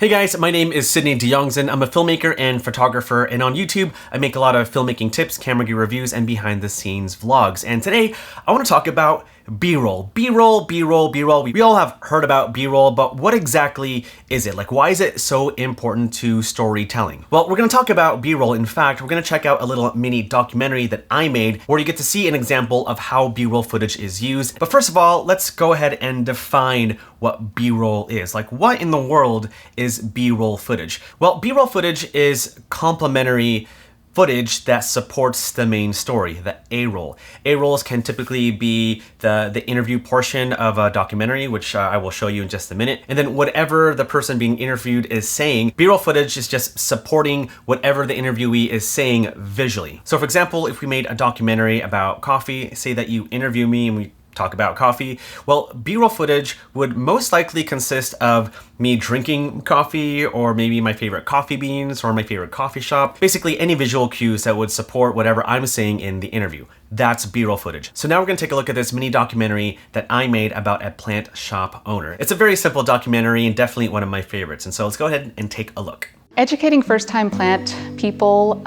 Hey guys, my name is Sydney DeYoungson. I'm a filmmaker and photographer, and on YouTube, I make a lot of filmmaking tips, camera gear reviews, and behind the scenes vlogs. And today, I want to talk about B-roll. B-roll. We all have heard about B-roll, but what exactly is it? Like, why is it so important to storytelling? Well, we're going to talk about B-roll. In fact, we're going to check out a little mini documentary that I made where you get to see an example of how B-roll footage is used. But first of all, let's go ahead and define what B-roll is. Like, what in the world is B-roll footage? Well, B-roll footage is complementary footage that supports the main story, the A-roll. A-rolls can typically be the interview portion of a documentary, which I will show you in just a minute. And then whatever the person being interviewed is saying, B-roll footage is just supporting whatever the interviewee is saying visually. So for example, if we made a documentary about coffee, say that you interview me and we talk about coffee, well, B-roll footage would most likely consist of me drinking coffee, or maybe my favorite coffee beans, or my favorite coffee shop. Basically any visual cues that would support whatever I'm saying in the interview. That's B-roll footage. So now we're gonna take a look at this mini documentary that I made about a plant shop owner. It's a very simple documentary and definitely one of my favorites. And so let's go ahead and take a look. Educating first-time plant people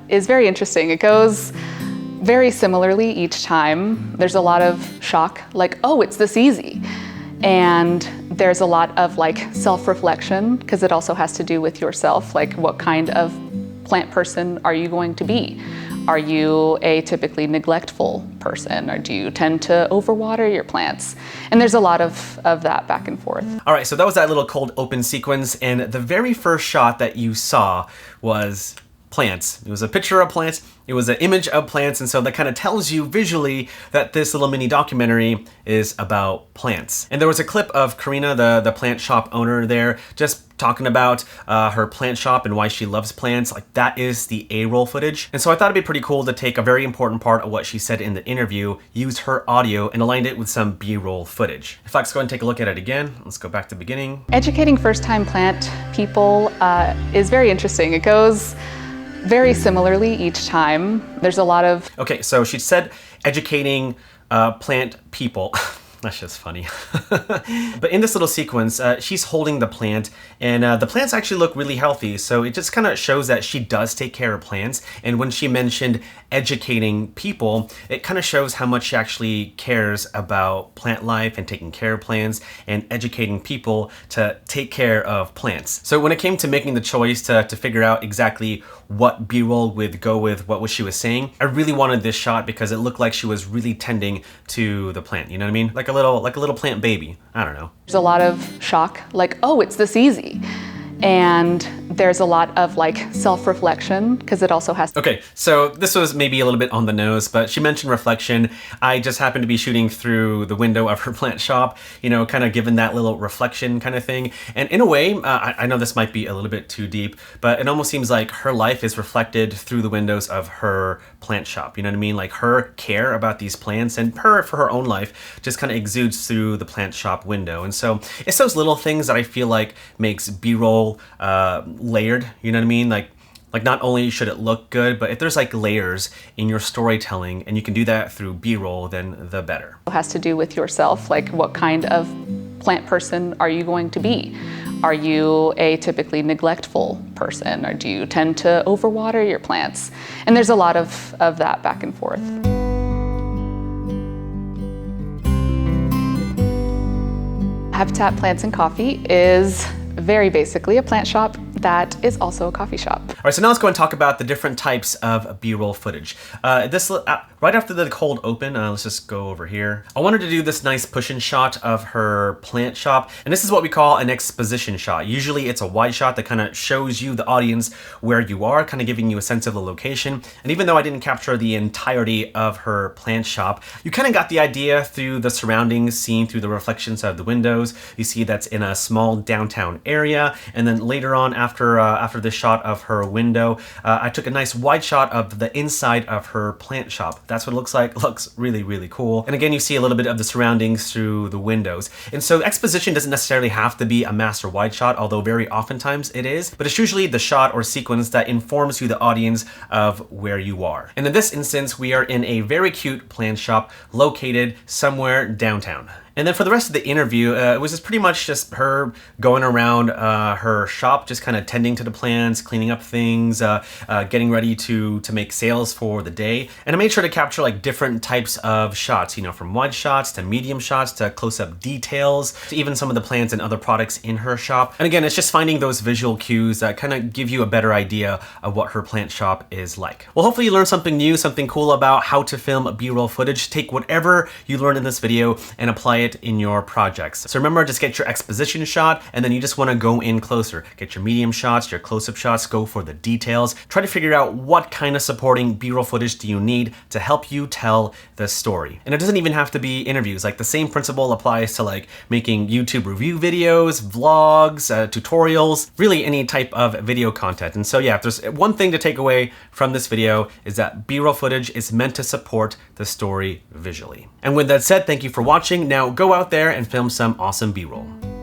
is very interesting. It goes very similarly each time. There's a lot of shock, like, oh, it's this easy. And there's a lot of like self-reflection, because it also has to do with yourself, like what kind of plant person are you going to be? Are you a typically neglectful person, or do you tend to overwater your plants? And there's a lot of that back and forth. All right, so that was that little cold open sequence, and the very first shot that you saw was plants. It was a picture of plants, it was an image of plants, and so that kind of tells you visually that this little mini documentary is about plants. And there was a clip of Karina, the plant shop owner there, just talking about her plant shop and why she loves plants. Like, that is the A-roll footage. And so I thought it'd be pretty cool to take a very important part of what she said in the interview, use her audio, and aligned it with some B-roll footage. In fact, let's go ahead and take a look at it again. Let's go back to the beginning. Educating first-time plant people is very interesting. It goes very similarly each time. There's a lot of... Okay, so she said educating plant people. That's just funny. But in this little sequence, she's holding the plant, and the plants actually look really healthy. So it just kind of shows that she does take care of plants. And when she mentioned educating people, it kind of shows how much she actually cares about plant life and taking care of plants and educating people to take care of plants. So when it came to making the choice to figure out exactly what B-roll would go with what she was saying, I really wanted this shot because it looked like she was really tending to the plant. You know what I mean? Like a little plant baby. I don't know. There's a lot of shock, like, oh, it's this easy. And there's a lot of like self-reflection, because it also has... Okay, so this was maybe a little bit on the nose, but she mentioned reflection. I just happened to be shooting through the window of her plant shop, you know, kind of given that little reflection kind of thing. And in a way, I know this might be a little bit too deep, but it almost seems like her life is reflected through the windows of her plant shop. You know what I mean? Like, her care about these plants and her, for her own life, just kind of exudes through the plant shop window. And so it's those little things that I feel like makes B-roll layered, you know what I mean? Like not only should it look good, but if there's like layers in your storytelling and you can do that through B-roll, then the better. It has to do with yourself, like what kind of plant person are you going to be? Are you a typically neglectful person, or do you tend to overwater your plants? And there's a lot of that back and forth. Habitat Plants and Coffee is very basically a plant shop that is also a coffee shop. All right, so now let's go and talk about the different types of B-roll footage. Right after the cold open, let's just go over here. I wanted to do this nice push-in shot of her plant shop, and this is what we call an exposition shot. Usually it's a wide shot that kind of shows you, the audience, where you are, kind of giving you a sense of the location. And even though I didn't capture the entirety of her plant shop, you kind of got the idea through the surroundings, seen through the reflections of the windows. You see that's in a small downtown area, and then later on, after this shot of her window, I took a nice wide shot of the inside of her plant shop. That's what it looks like. It looks really, really cool. And again, you see a little bit of the surroundings through the windows. And so exposition doesn't necessarily have to be a master wide shot, although very oftentimes it is, but it's usually the shot or sequence that informs you, the audience, of where you are. And in this instance, we are in a very cute plant shop located somewhere downtown. And then for the rest of the interview, it was just pretty much just her going around her shop, just kind of tending to the plants, cleaning up things, getting ready to make sales for the day. And I made sure to capture like different types of shots, you know, from wide shots to medium shots to close-up details, to even some of the plants and other products in her shop. And again, it's just finding those visual cues that kind of give you a better idea of what her plant shop is like. Well, hopefully you learned something new, something cool about how to film B-roll footage. Take whatever you learned in this video and apply it in your projects. So remember, just get your exposition shot, and then you just want to go in closer. Get your medium shots, your close-up shots, go for the details. Try to figure out what kind of supporting B-roll footage do you need to help you tell the story. And it doesn't even have to be interviews. Like the same principle applies to like making YouTube review videos, vlogs, tutorials, really any type of video content. And so yeah, if there's one thing to take away from this video, is that B-roll footage is meant to support the story visually. And with that said, thank you for watching. Now go out there and film some awesome B-roll.